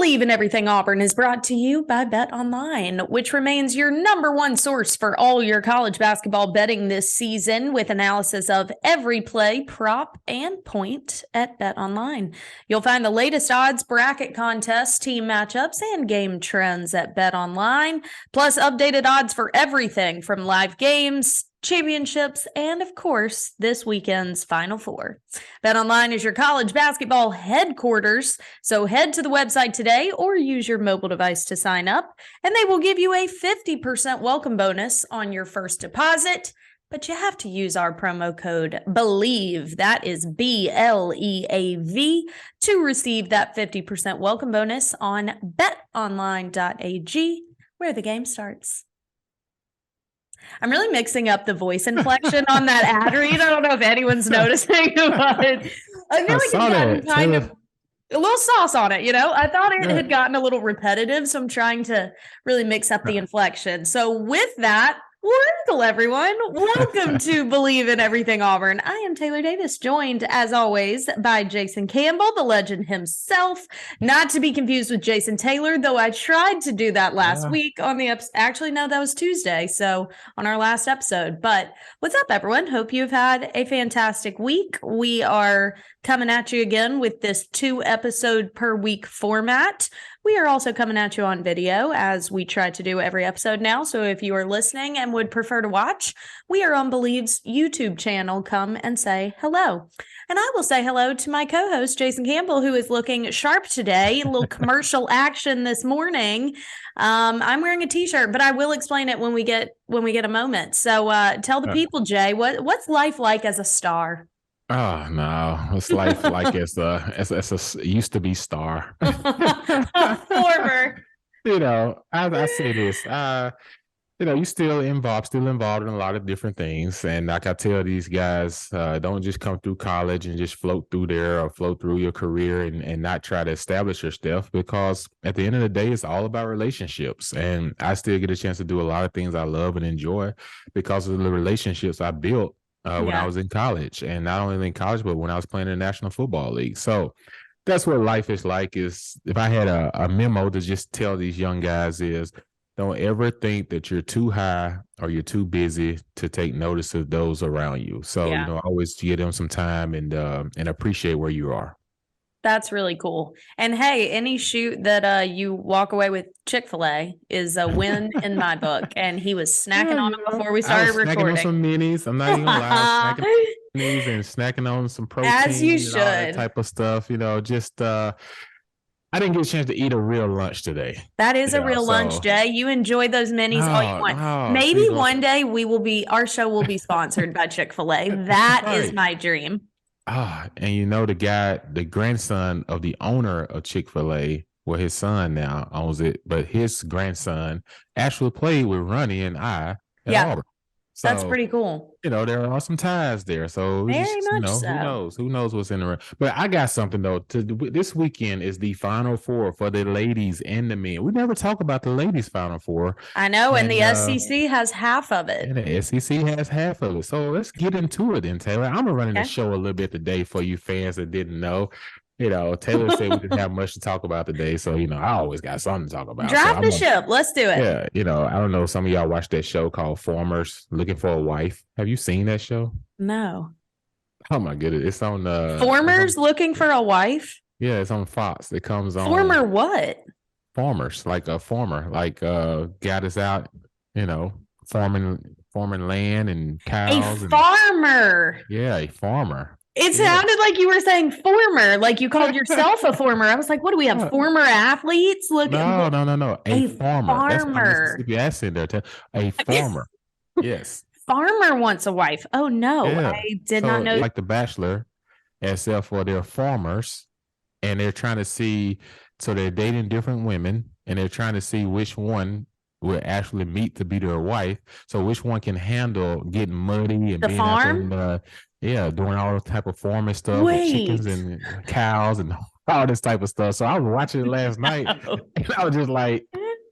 Believe in Everything Auburn is brought to you by Bet Online, which remains your number one source for all your college basketball betting this season, with analysis of every play, prop, and point at Bet Online. You'll find the latest odds, bracket contests, team matchups, and game trends at Bet Online, plus updated odds for everything from live games, championships, and of course, this weekend's Final Four. BetOnline is your college basketball headquarters, so head to the website today or use your mobile device to sign up, and they will give you a 50% welcome bonus on your first deposit. But you have to use our promo code BELIEVE, that is BLEAV, to receive that 50% welcome bonus on betonline.ag, where the game starts. I'm really mixing up the voice inflection on that ad read. I don't know if anyone's noticing, but I feel like it's gotten kind of a little sauce on it, you know? I thought it had gotten a little repetitive, so I'm trying to really mix up the inflection. So with that, welcome everyone. Welcome to Believe in Everything Auburn. I am Taylor Davis, joined as always by Jason Campbell, the legend himself, not to be confused with Jason Taylor, though I tried to do that last week on the actually no, that was Tuesday, so on our last episode. But what's up, everyone? Hope you've had a fantastic week. We are coming at you again with this 2-episode per week format. We are also coming at you on video, as we try to do every episode now. So if you are listening and would prefer to watch, we are on Believe's YouTube channel. Come and say hello. And I will say hello to my co-host, Jason Campbell, who is looking sharp today. A little commercial action this morning. I'm wearing a t-shirt, but I will explain it when we get a moment. So tell the people, Jay, what's life like as a star? Oh no, it's life like it's a used to be star. Former. I say this. You still involved in a lot of different things. And like I tell these guys, don't just come through college and just float through there or float through your career and not try to establish yourself, because at the end of the day, it's all about relationships. And I still get a chance to do a lot of things I love and enjoy because of the relationships I built when I was in college, and not only in college, but when I was playing in the National Football League. So that's what life is like. Is if I had a memo to just tell these young guys is, don't ever think that you're too high or you're too busy to take notice of those around you. So, always give them some time and appreciate where you are. That's really cool. And hey, any shoot that you walk away with Chick-fil-A is a win in my book. And he was snacking on them before we started recording. Snacking on some minis. I'm not even gonna lie. Snacking on minis and snacking on some protein. As you should. All that type of stuff. I didn't get a chance to eat a real lunch today. That is a real lunch, Jay. You enjoy those minis all you want. Maybe one day our show will be sponsored by Chick-fil-A. That is my dream. And the grandson of the owner of Chick-fil-A, well, his son now owns it, but his grandson actually played with Ronnie and I at Auburn. So, that's pretty cool. There are some ties there. So very much so. Who knows what's in the room. But I got something though. This weekend is the Final Four for the ladies and the men. We never talk about the ladies' Final Four. I know, and the SEC has half of it. And the SEC has half of it. So let's get into it then, Taylor. I'm gonna run the show a little bit today for you fans that didn't know. Taylor said we didn't have much to talk about today, so I always got something to talk about. Drop the ship. Let's do it. Yeah, I don't know. Some of y'all watched that show called Farmers Looking for a Wife. Have you seen that show? No. Oh my goodness, it's on Farmers Looking for a Wife. Yeah, it's on Fox. It comes on. Former what? Farmers, like a farmer, like guy that's out, farming land and cows. A farmer. Yeah, a farmer. It sounded like you were saying former, like you called yourself a former. I was like, what do we have? Former athletes? No. A farmer. That's my Mississippi accent there. A farmer. Yes. Farmer wants a wife. Oh, no. Yeah. I did not know. Like The Bachelor, except for they're farmers, and they're trying to see, so they're dating different women, and they're trying to see which one will actually meet to be their wife. So which one can handle getting muddy and the being farm? out there, doing all type of farming stuff with chickens and cows and all this type of stuff. So I was watching it last night, and I was just like,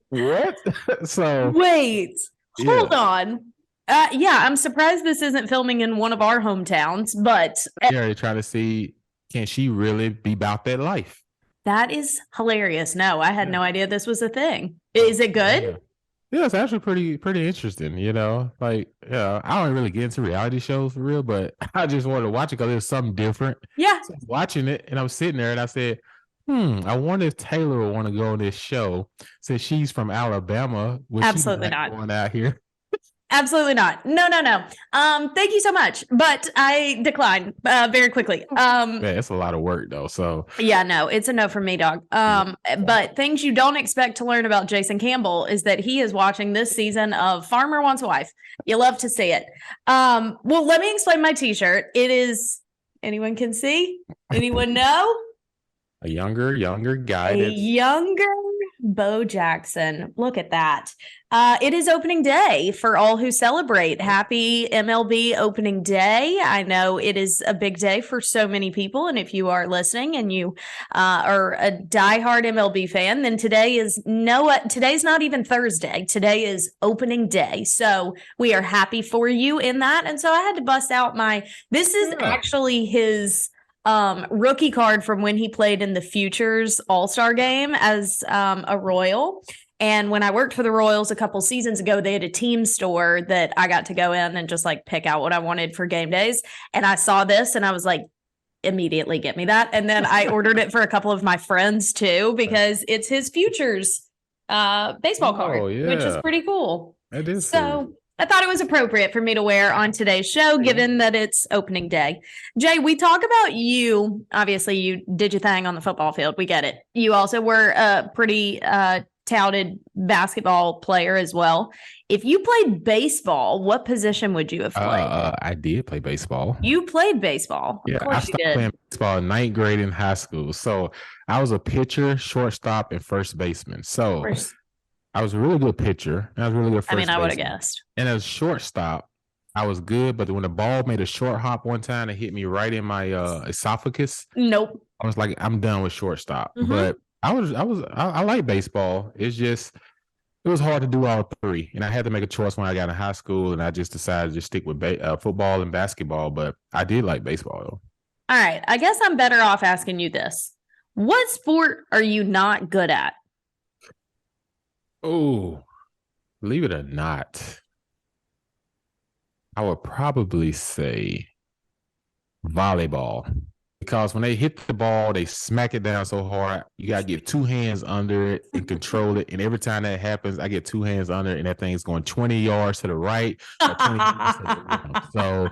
what? So wait, hold on. I'm surprised this isn't filming in one of our hometowns, but they're trying to see, can she really be about that life? That is hilarious. No, I had no idea this was a thing. Is it good? Yeah, it's actually pretty interesting, Like, yeah, I don't really get into reality shows for real, but I just wanted to watch it because it was something different. Yeah. So I was watching it and I was sitting there and I said, I wonder if Taylor will want to go on this show. Since she's from Alabama, will Absolutely she not going out here? Absolutely not. No. Thank you so much, but I decline very quickly. Man, it's a lot of work though. So yeah, no, it's a no for me, dog. But things you don't expect to learn about Jason Campbell is that he is watching this season of Farmer Wants a Wife. You love to see it. Well, let me explain my t-shirt. It is, anyone can see? Anyone know? A younger guy. Younger Bo Jackson. Look at that. It is opening day for all who celebrate. Happy MLB opening day. I know it is a big day for so many people. And if you are listening and you are a diehard MLB fan, then today's not even Thursday. Today is opening day. So we are happy for you in that. And so I had to bust out this is actually his rookie card from when he played in the Futures All-Star game as a Royal. And when I worked for the Royals a couple seasons ago, they had a team store that I got to go in and just like pick out what I wanted for game days. And I saw this and I was like, immediately get me that. And then I ordered it for a couple of my friends too, because it's his Futures baseball card, which is pretty cool. It is. So I thought it was appropriate for me to wear on today's show, given that it's opening day. Jay, we talk about you. Obviously, you did your thing on the football field. We get it. You also were a pretty touted basketball player as well. If you played baseball, what position would you have played? I did play baseball. You played baseball. Yeah, I started playing baseball in 9th grade in high school. So I was a pitcher, shortstop, and first baseman. So I was a really good pitcher. And I was really good first I would have guessed. And as shortstop, I was good. But when the ball made a short hop one time, it hit me right in my esophagus. Nope. I was like, I'm done with shortstop. Mm-hmm. But I like baseball. It's just, it was hard to do all three. And I had to make a choice when I got in high school. And I just decided to stick with football and basketball. But I did like baseball, though. All right. I guess I'm better off asking you this. What sport are you not good at? Oh, believe it or not, I would probably say volleyball. Because when they hit the ball, they smack it down so hard. You got to get 2 hands under it and control it. And every time that happens, I get 2 hands under it, and that thing's going 20 yards to the right or 20 yards to the left. So,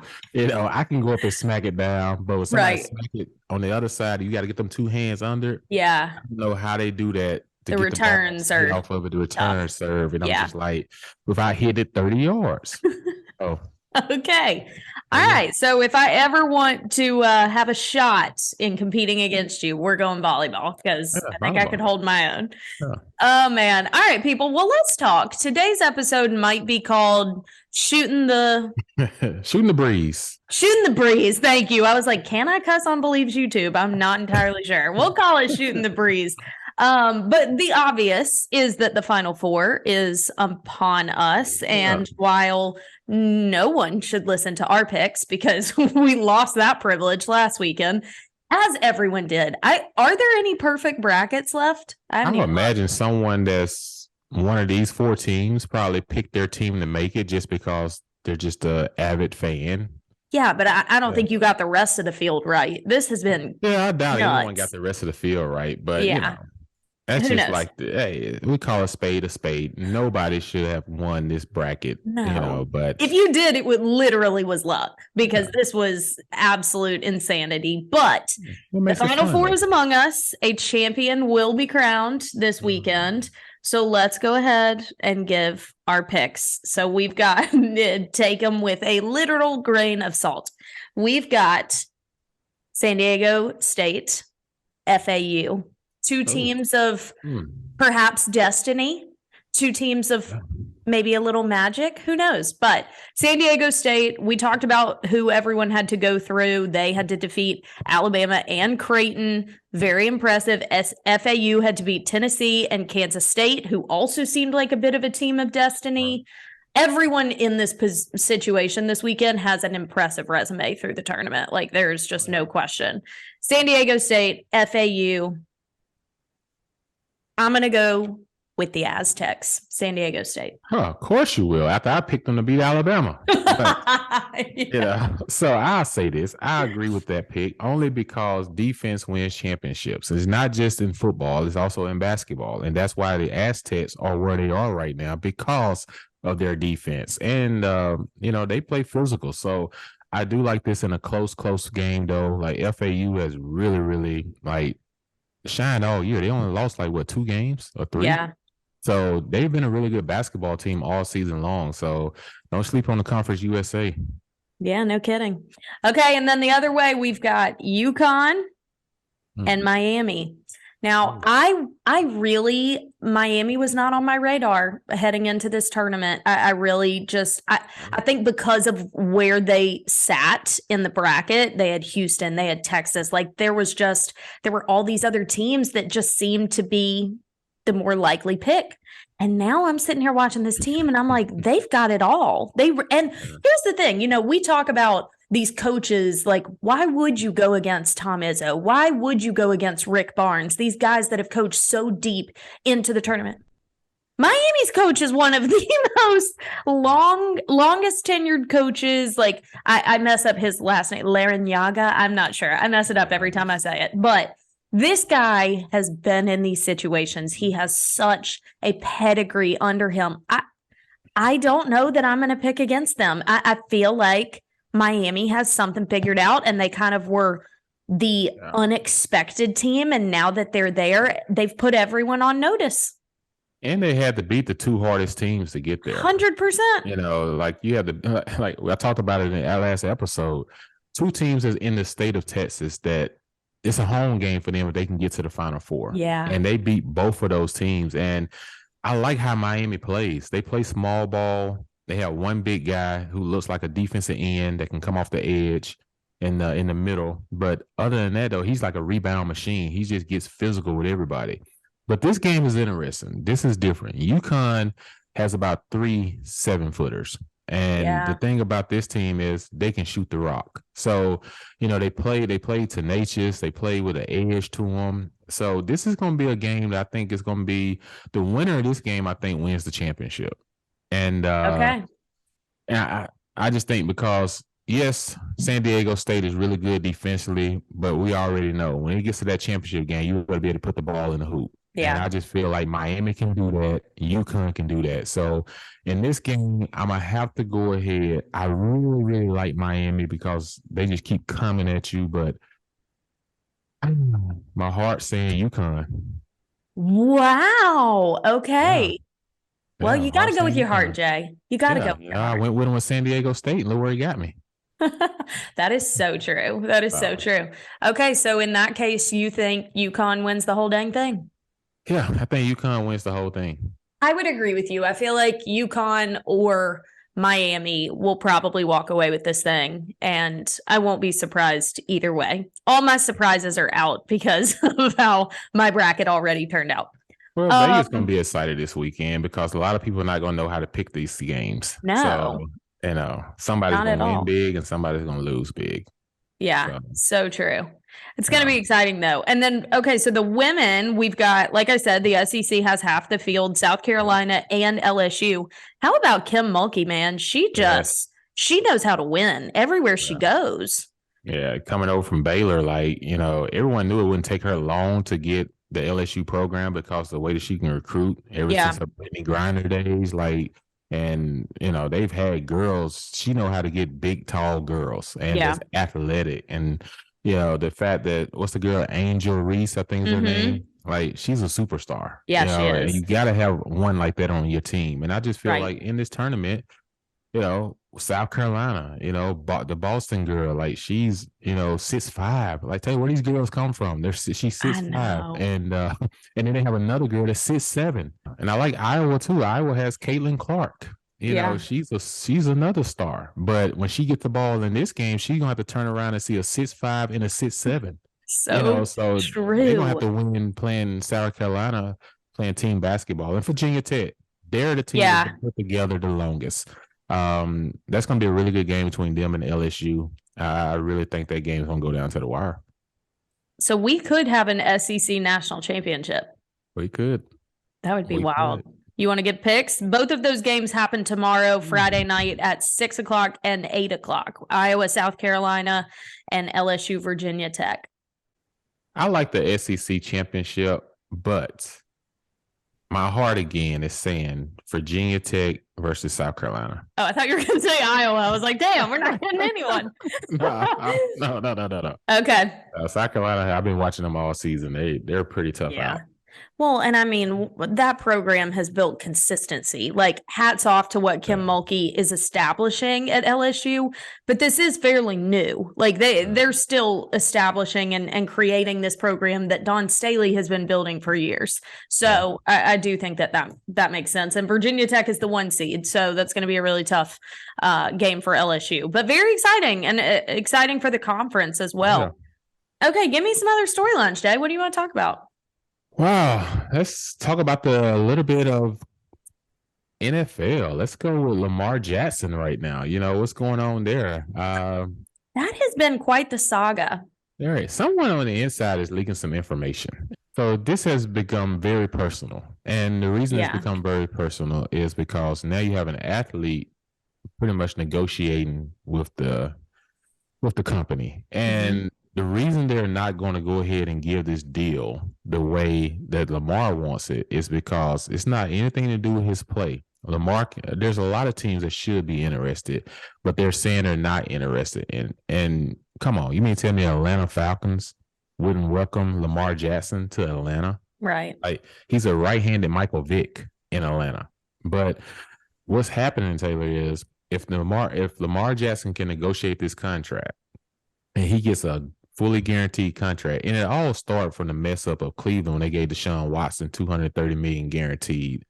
I can go up and smack it down. But when somebody smack it on the other side, you got to get them 2 hands under it. Yeah. I don't know how they do that. The returns are off of it, the return serve. And I'm just like, if I hit it 30 yards. Oh. Okay. All right. So if I ever want to have a shot in competing against you, we're going volleyball because I think I could hold my own. Yeah. Oh, man. All right, people. Well, let's talk. Today's episode might be called Shooting the Breeze. Shooting the Breeze. Thank you. I was like, can I cuss on Believe's YouTube? I'm not entirely sure. We'll call it Shooting the Breeze. But the obvious is that the Final Four is upon us. And while no one should listen to our picks because we lost that privilege last weekend, as everyone did. Are there any perfect brackets left? I would imagine someone that's one of these 4 teams probably picked their team to make it just because they're just an avid fan. Yeah, but I don't think you got the rest of the field right. This has been I doubt anyone got the rest of the field right, but that's just like, hey, we call a spade a spade. Nobody should have won this bracket, but if you did, it literally was luck because this was absolute insanity. But the Final Four is among us. A champion will be crowned this weekend. So let's go ahead and give our picks. So we've got to take them with a literal grain of salt. We've got San Diego State, FAU. 2 teams of perhaps destiny, 2 teams of maybe a little magic. Who knows? But San Diego State, we talked about who everyone had to go through. They had to defeat Alabama and Creighton. Very impressive. FAU had to beat Tennessee and Kansas State, who also seemed like a bit of a team of destiny. Everyone in this situation this weekend has an impressive resume through the tournament. Like, there's just no question. San Diego State, FAU. I'm going to go with the Aztecs, San Diego State. Of course you will. After I picked them to beat Alabama. But, so I'll say this. I agree with that pick only because defense wins championships. It's not just in football. It's also in basketball. And that's why the Aztecs are where they are right now because of their defense. And, they play physical. So I do like this in a close game, though. Like FAU has really, really, shined all year. They only lost 2 games or 3. Yeah. So they've been a really good basketball team all season long. So don't sleep on the Conference USA. Yeah, no kidding. Okay, and then the other way we've got UConn and Miami. Now, Miami was not on my radar heading into this tournament. I think because of where they sat in the bracket, they had Houston, they had Texas. There were all these other teams that just seemed to be the more likely pick. And now I'm sitting here watching this team and I'm like, they've got it all. And here's the thing, we talk about these coaches, why would you go against Tom Izzo? Why would you go against Rick Barnes? These guys that have coached so deep into the tournament. Miami's coach is one of the most longest tenured coaches. I mess up his last name, Larinaga. I'm not sure. I mess it up every time I say it, but this guy has been in these situations. He has such a pedigree under him. I don't know that I'm going to pick against them. I feel like Miami has something figured out, and they kind of were the unexpected team. And now that they're there, they've put everyone on notice. And they had to beat the 2 hardest teams to get there. 100%. You have to, I talked about it in our last episode. 2 teams is in the state of Texas that it's a home game for them if they can get to the Final Four. Yeah. And they beat both of those teams. And I like how Miami plays. They play small ball. They have one big guy who looks like a defensive end that can come off the edge in the middle. But other than that, though, he's like a rebound machine. He just gets physical with everybody. But this game is interesting. This is different. UConn has about 3 7-footers. And the thing about this team is they can shoot the rock. So, they play tenacious. They play with an edge to them. So this is going to be a game that I think is going to be the winner of this game, I think, wins the championship. And and I just think because, yes, San Diego State is really good defensively, but we already know when it gets to that championship game, you got to be able to put the ball in the hoop. Yeah. And I just feel like Miami can do that. UConn can do that. So in this game, I'm going to have to go ahead. I really, really like Miami because they just keep coming at you. But my heart's saying UConn. Wow. Okay. Yeah. Well, you got to go with your heart, Jay. You got to go with your heart. I went with him with San Diego State, and look where he got me. That is so true. That is so true. Okay, so in that case, you think UConn wins the whole dang thing? Yeah, I think UConn wins the whole thing. I would agree with you. I feel like UConn or Miami will probably walk away with this thing, and I won't be surprised either way. All my surprises are out because of how my bracket already turned out. Well, Vegas going to be excited this weekend because a lot of people are not going to know how to pick these games. No. So, somebody's going to win big and somebody's going to lose big. Yeah, so true. It's going to be exciting, though. And then, okay, so the women, we've got, like I said, the SEC has half the field, South Carolina and LSU. How about Kim Mulkey, man? She knows how to win everywhere she goes. Yeah, coming over from Baylor, everyone knew it wouldn't take her long to get the LSU program because of the way that she can recruit ever since her Brittany Griner days. And, they've had girls. She know how to get big, tall girls and just athletic. And, the fact that, what's the girl, Angel Reese, I think is her name. She's a superstar. Yeah, she is. And you got to have one like that on your team. And I just feel like in this tournament, South Carolina, the Boston girl, she's, 6'5". Tell you where these girls come from. She's 6'5". And then they have another girl that's 6'7". And I like Iowa too. Iowa has Caitlin Clark. She's another star. But when she gets the ball in this game, she's gonna have to turn around and see a 6'5" and a 6'7". So true. They're gonna have to win playing South Carolina, playing team basketball. And Virginia Tech, they're the team that put together the longest. That's gonna be a really good game between them and LSU. I really think that game is gonna go down to the wire. So we could have an SEC national championship. We could. That would be We wild. could. You want to get picks? Both of those games happen tomorrow, Friday night at 6:00 and 8:00. Iowa, South Carolina, and LSU, Virginia Tech. I like the SEC championship, but my heart again is saying Virginia Tech versus South Carolina. Oh, I thought you were going to say Iowa. I was like, damn, we're not getting anyone. No. Okay. South Carolina, I've been watching them all season. They're pretty tough out. Well, and I mean, that program has built consistency. Like, hats off to what Kim Mulkey is establishing at LSU, but this is fairly new. Like, they're still establishing and creating this program that Don Staley has been building for years. So I do think that makes sense. And Virginia Tech is the 1 seed, so that's going to be a really tough game for LSU, but very exciting and exciting for the conference as well. Okay, give me some other storylines, Jay. What do you want to talk about? Wow, let's talk about a little bit of NFL. Let's go with Lamar Jackson right now. You know, what's going on there? That has been quite the saga. All right, someone on the inside is leaking some information. So this has become very personal. And the reason it's become very personal is because now you have an athlete pretty much negotiating with the company. And the reason they're not going to go ahead and give this deal the way that Lamar wants it is because it's not anything to do with his play. Lamar, there's a lot of teams that should be interested, but they're saying they're not interested. And come on, you mean tell me Atlanta Falcons wouldn't welcome Lamar Jackson to Atlanta? Right. Like, he's a right-handed Michael Vick in Atlanta. But what's happening, Taylor, is if Lamar Jackson can negotiate this contract and he gets a fully guaranteed contract, and it all started from the mess up of Cleveland when they gave Deshaun Watson $230 million guaranteed.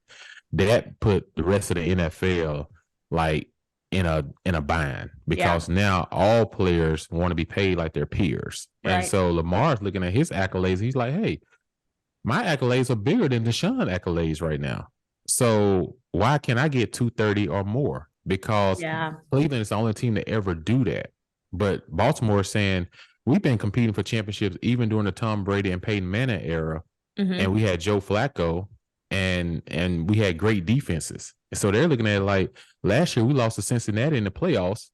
That put the rest of the NFL like in a bind because now all players want to be paid like their peers. Right. And so Lamar's looking at his accolades. He's like, hey, my accolades are bigger than Deshaun accolades right now. So why can't I get 230 or more? Because Cleveland is the only team to ever do that. But Baltimore is saying, we've been competing for championships even during the Tom Brady and Peyton Manning era. And we had Joe Flacco and we had great defenses. So they're looking at it like last year we lost to Cincinnati in the playoffs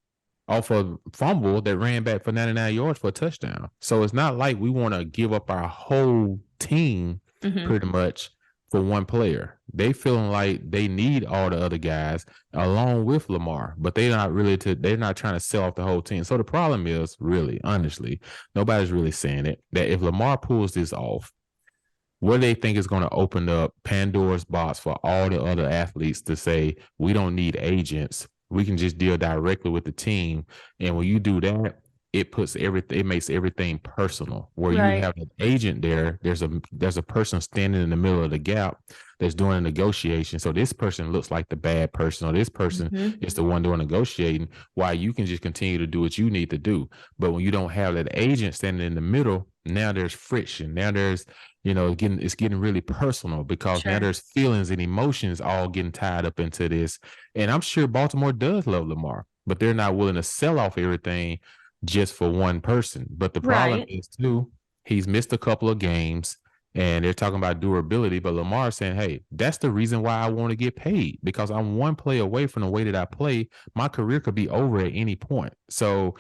off a fumble that ran back for 99 yards for a touchdown. So it's not like we want to give up our whole team pretty much for one player. They feeling like they need all the other guys along with Lamar, but they're not trying to sell off the whole team. So the problem is, really, honestly, nobody's really saying it, that if Lamar pulls this off, what do they think is going to open up Pandora's box for all the other athletes to say, we don't need agents. We can just deal directly with the team. And when you do that, it makes everything personal. Where you have an agent there, there's a person standing in the middle of the gap that's doing a negotiation. So this person looks like the bad person, or this person is the one doing negotiating, while you can just continue to do what you need to do. But when you don't have that agent standing in the middle, now there's friction. Now there's, it's getting really personal because now there's feelings and emotions all getting tied up into this. And I'm sure Baltimore does love Lamar, but they're not willing to sell off everything just for one person. But the problem is too, he's missed a couple of games and they're talking about durability, but Lamar's saying, hey, that's the reason why I want to get paid, because I'm one play away from the way that I play. My career could be over at any point. So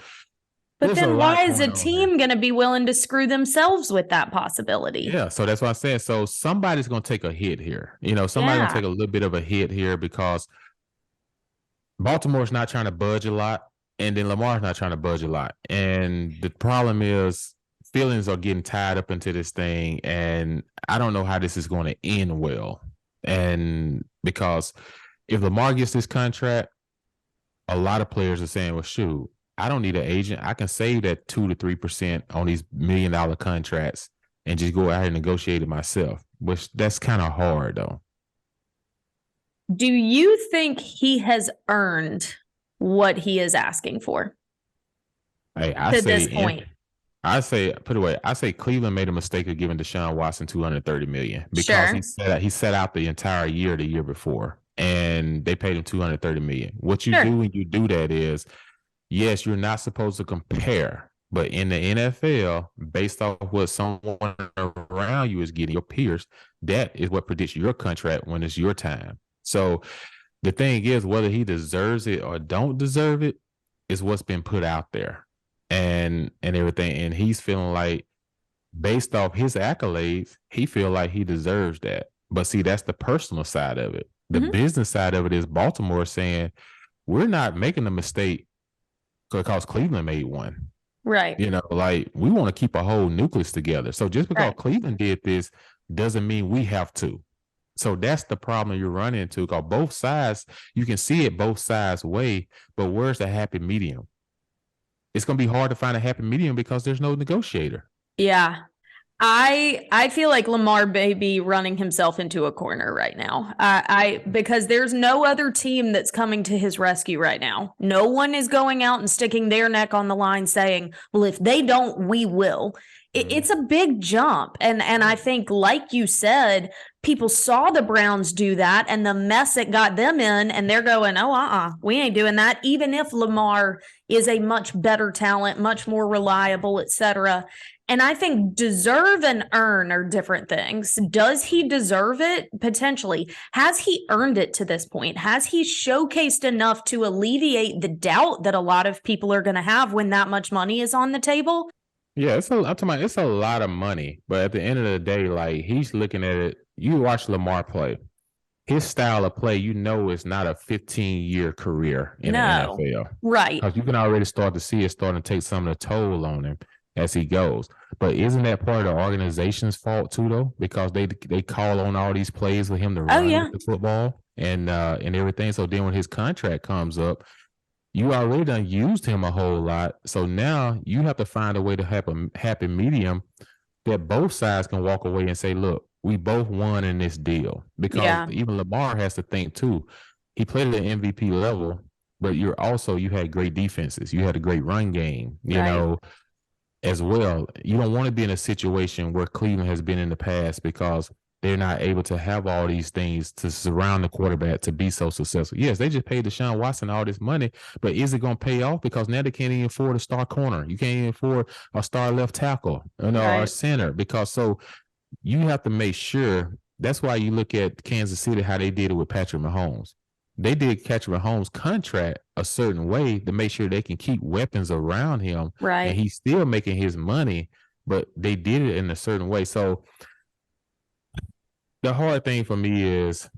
but then why is a team going to be willing to screw themselves with that possibility? Yeah, so that's what I said. So somebody's going to take a hit here. Somebody's going to take a little bit of a hit here because Baltimore's not trying to budge a lot. And then Lamar's not trying to budge a lot. And the problem is feelings are getting tied up into this thing. And I don't know how this is going to end well. And because if Lamar gets this contract, a lot of players are saying, well, shoot, I don't need an agent. I can save that 2 to 3% on these $1 million contracts and just go out and negotiate it myself, which that's kind of hard, though. Do you think he has earned what he is asking for to this point? I say, put it away. I say Cleveland made a mistake of giving Deshaun Watson $230 million because he set out the entire year the year before, and they paid him $230 million. What you do when you do that is, yes, you're not supposed to compare, But in the NFL, based off what someone around you is getting, your peers, that is what predicts your contract when it's your time. So the thing is, whether he deserves it or don't deserve it is what's been put out there and everything. And he's feeling like, based off his accolades, he feel like he deserves that. But see, that's the personal side of it. The business side of it is Baltimore saying, we're not making a mistake because Cleveland made one. Right. You know, like, we want to keep a whole nucleus together. So just because Cleveland did this doesn't mean we have to. So that's the problem you run into, because both sides, you can see it both sides way, but where's the happy medium? It's going to be hard to find a happy medium because there's no negotiator. Yeah. I feel like Lamar may be running himself into a corner right now. Because there's no other team that's coming to his rescue right now. No one is going out and sticking their neck on the line saying, well, if they don't, we will. It's a big jump. And I think, like you said, people saw the Browns do that and the mess it got them in, and they're going, we ain't doing that. Even if Lamar is a much better talent, much more reliable, etc. And I think deserve and earn are different things. Does he deserve it? Potentially. Has he earned it to this point? Has he showcased enough to alleviate the doubt that a lot of people are going to have when that much money is on the table? Yeah, I'm talking about, it's a lot of money. But at the end of the day, like, he's looking at it. You watch Lamar play. His style of play, you know, is not a 15-year career in the NFL. Right. Because you can already start to see it starting to take some of the toll on him as he goes. But isn't that part of the organization's fault too, though? Because they call on all these plays for him to run with the football and everything. So then when his contract comes up, you already done used him a whole lot. So now you have to find a way to have a happy medium that both sides can walk away and say, look, we both won in this deal. Because even Lamar has to think too. He played at an MVP level, but you had great defenses. You had a great run game, you know, as well. You don't want to be in a situation where Cleveland has been in the past, because they're not able to have all these things to surround the quarterback to be so successful. Yes, they just paid Deshaun Watson all this money, but is it going to pay off? Because now they can't even afford a star corner. You can't even afford a star left tackle, or a center. Because so you have to make sure. That's why you look at Kansas City, how they did it with Patrick Mahomes. They did Patrick Mahomes' contract a certain way to make sure they can keep weapons around him. Right. And he's still making his money, but they did it in a certain way. So the hard thing for me is,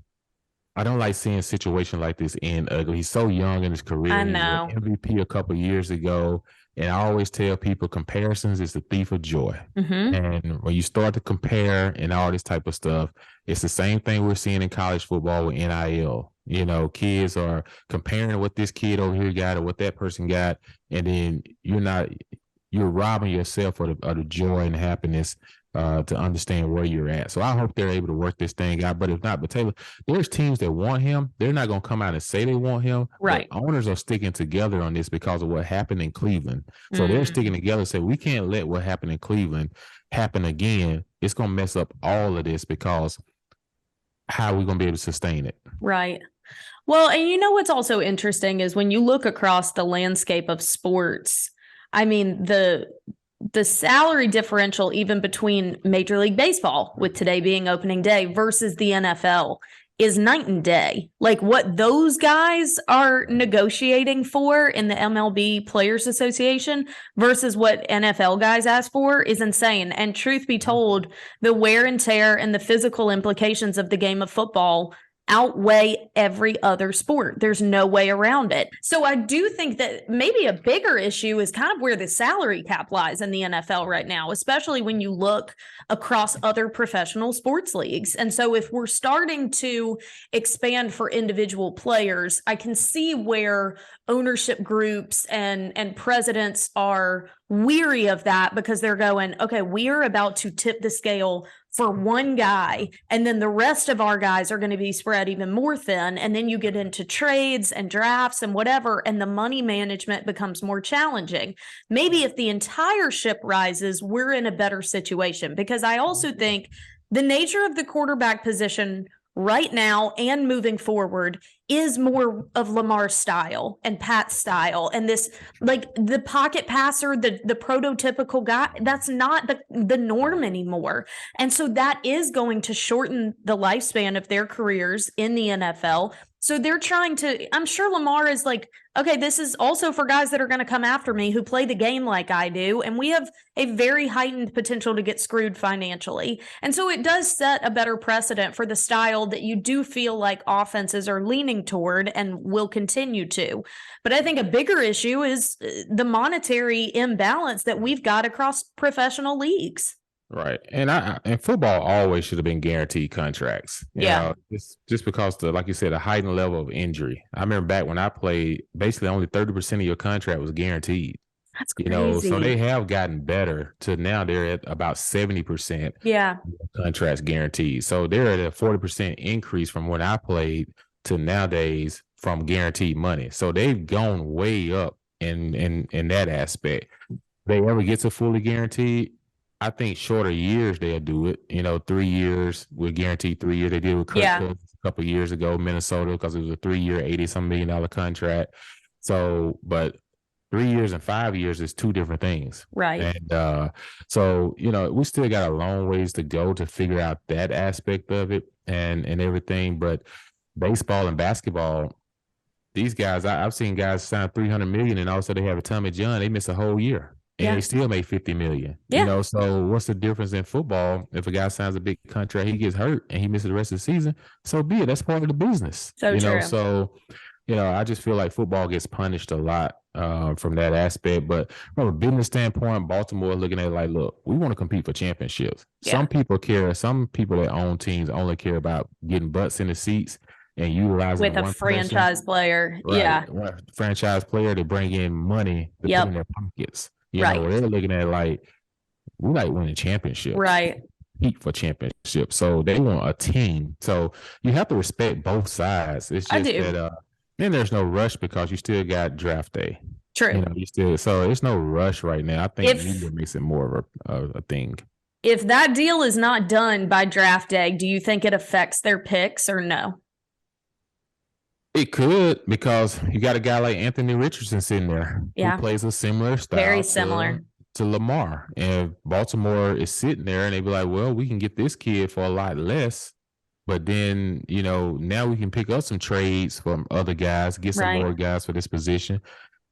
I don't like seeing a situation like this end ugly. He's so young in his career. I know. He was MVP a couple of years ago. And I always tell people, comparisons is the thief of joy. And when you start to compare and all this type of stuff, it's the same thing we're seeing in college football with NIL. You know, kids are comparing what this kid over here got or what that person got. And then you're robbing yourself of the joy and happiness to understand where you're at. So I hope they're able to work this thing out. But if not, but Taylor, there's teams that want him. They're not going to come out and say they want him. Right. But owners are sticking together on this because of what happened in Cleveland. So they're sticking together and say, we can't let what happened in Cleveland happen again. It's going to mess up all of this, because how are we going to be able to sustain it? Right. Well, and you know what's also interesting is when you look across the landscape of sports, I mean, the salary differential even between Major League Baseball, with today being opening day, versus the NFL is night and day. Like, what those guys are negotiating for in the MLB Players Association versus what NFL guys ask for is insane. And truth be told, the wear and tear and the physical implications of the game of football outweigh every other sport. There's no way around it. So I do think that maybe a bigger issue is kind of where the salary cap lies in the NFL right now, especially when you look across other professional sports leagues. And so if we're starting to expand for individual players, I can see where ownership groups and presidents are weary of that, because they're going, okay, we are about to tip the scale for one guy, and then the rest of our guys are going to be spread even more thin. And then you get into trades and drafts and whatever, and the money management becomes more challenging. Maybe if the entire ship rises, we're in a better situation, because I also think the nature of the quarterback position right now and moving forward is more of Lamar's style and Pat's style, and this, like, the pocket passer, the prototypical guy, that's not the norm anymore. And so that is going to shorten the lifespan of their careers in the NFL. So they're trying to, I'm sure Lamar is like, okay, this is also for guys that are going to come after me who play the game like I do. And we have a very heightened potential to get screwed financially. And so it does set a better precedent for the style that you do feel like offenses are leaning toward and will continue to. But I think a bigger issue is the monetary imbalance that we've got across professional leagues. Right. And football always should have been guaranteed contracts. You know, just because like you said, a heightened level of injury. I remember back when I played, basically only 30% of your contract was guaranteed. That's crazy. You know, so they have gotten better to now they're at about 70%. Yeah. Contracts guaranteed. So they're at a 40% increase from when I played to nowadays from guaranteed money. So they've gone way up in that aspect. If they ever get to fully guaranteed, I think shorter years they'll do it. You know, 3 years, we're guaranteed 3 years. They did with Kirk Cousins a couple of years ago, Minnesota, because it was a 3-year, $80-some million contract. So, but 3 years and 5 years is two different things. Right. And so, you know, we still got a long ways to go to figure out that aspect of it and everything. But baseball and basketball, these guys, I've seen guys sign $300 million and all of a sudden they have a Tommy John, they miss a whole year. And they still make $50 million. You know, so what's the difference in football? If a guy signs a big contract, he gets hurt and he misses the rest of the season, so be it. That's part of the business. So true. So, you know, I just feel like football gets punished a lot from that aspect. But from a business standpoint, Baltimore looking at it like, look, we want to compete for championships. Some people that own teams only care about getting butts in the seats and utilizing with a franchise player. Right. Franchise player to bring in money to put in their pockets. You know, they're looking at like, we like winning championships. Right. Compete for championships. So they want a team. So you have to respect both sides. It's just that then there's no rush because you still got draft day. True. You know, so there's no rush right now. I think media makes it more of a thing. If that deal is not done by draft day, do you think it affects their picks or no? It could, because you got a guy like Anthony Richardson sitting there who plays a similar style. Very similar. To Lamar. And Baltimore is sitting there and they be like, well, we can get this kid for a lot less. But then, you know, now we can pick up some trades from other guys, get some more guys for this position.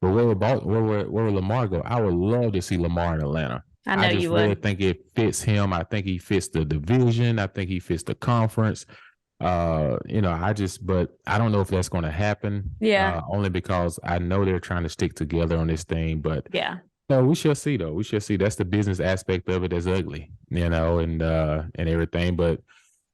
But where would Lamar go? I would love to see Lamar in Atlanta. I just really think it fits him. I think he fits the division. I think he fits the conference. You know, but I don't know if that's going to happen. Only because I know they're trying to stick together on this thing. But no, we shall see though. We shall see. That's the business aspect of it that's ugly, you know, and everything. But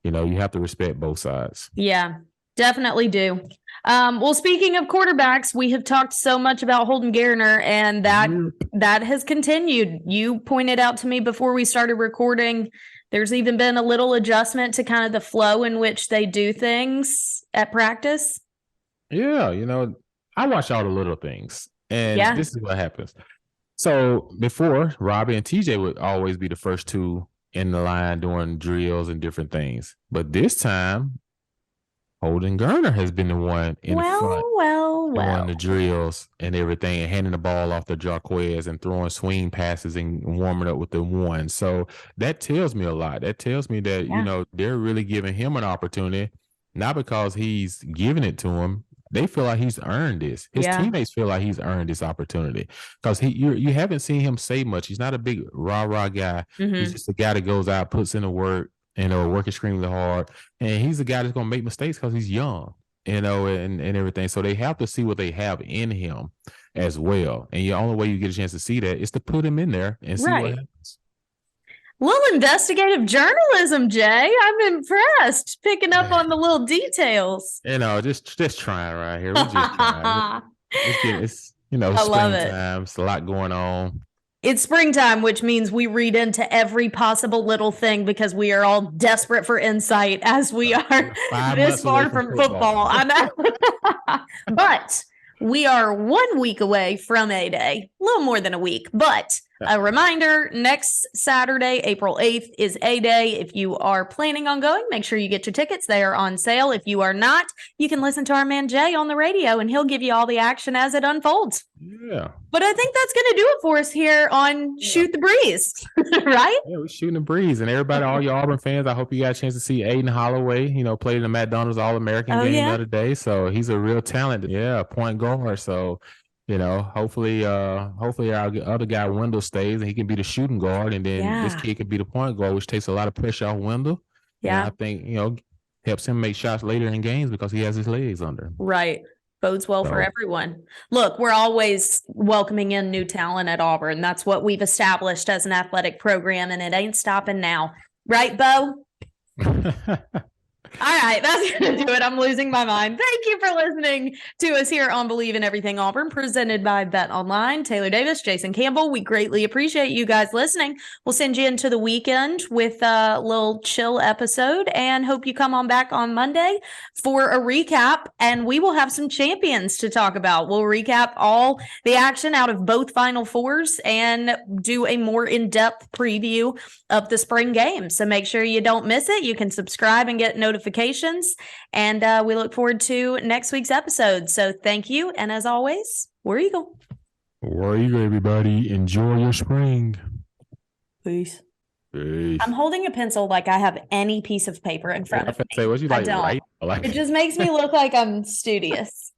you know, you have to respect both sides. Yeah, definitely do. Well, speaking of quarterbacks, we have talked so much about Holden Garner, and that has continued. You pointed out to me before we started recording, there's even been a little adjustment to kind of the flow in which they do things at practice. Yeah, you know, I watch all the little things, and this is what happens. So before, Robbie and TJ would always be the first two in the line doing drills and different things. But this time, Holden Garner has been the one in front doing the drills and everything and handing the ball off to Jarquez and throwing swing passes and warming up with the one. So that tells me a lot. That tells me that, you know, they're really giving him an opportunity, not because he's giving it to him. They feel like he's earned this. His teammates feel like he's earned this opportunity because you haven't seen him say much. He's not a big rah-rah guy. He's just a guy that goes out, puts in the work, you know, working extremely hard. And he's a guy that's going to make mistakes because he's young, you know, and everything. So they have to see what they have in him as well. And the only way you get a chance to see that is to put him in there and see what happens. Little investigative journalism, Jay. I'm impressed picking up on the little details. You know, just trying right here. We're just trying. It's you know, springtime. It's a lot going on. It's springtime, which means we read into every possible little thing because we are all desperate for insight as we are this far from football. I know. But we are 1 week away from A-Day, a little more than a week, but A reminder, next Saturday, April 8th is A-Day. If you are planning on going, make sure you get your tickets. They are on sale. If you are not, you can listen to our man Jay on the radio, and he'll give you all the action as it unfolds. Yeah. But I think that's going to do it for us here on Shoot the Breeze, right? Yeah, we're shooting the breeze. And everybody, all your Auburn fans, I hope you got a chance to see Aiden Holloway, played in the McDonald's All-American game the other day. So he's a real talent. Yeah, point guard. So hopefully our other guy Wendell stays and he can be the shooting guard, and then this kid can be the point guard, which takes a lot of pressure off Wendell. Yeah, and I think helps him make shots later in games because he has his legs under him. Right, bodes well for everyone. Look, we're always welcoming in new talent at Auburn. That's what we've established as an athletic program, and it ain't stopping now, right, Bo? All right, that's going to do it. I'm losing my mind. Thank you for listening to us here on Believe in Everything Auburn, presented by Bet Online. Taylor Davis, Jason Campbell, we greatly appreciate you guys listening. We'll send you into the weekend with a little chill episode, and hope you come on back on Monday for a recap, and we will have some champions to talk about. We'll recap all the action out of both Final Fours and do a more in-depth preview of the spring game. So make sure you don't miss it. You can subscribe and get notifications, and we look forward to next week's episode. So thank you, and as always, War Eagle. War Eagle, everybody. Enjoy your spring. Peace. I'm holding a pencil like I have any piece of paper in front of me. Say, what you like? I don't. It just makes me look like I'm studious.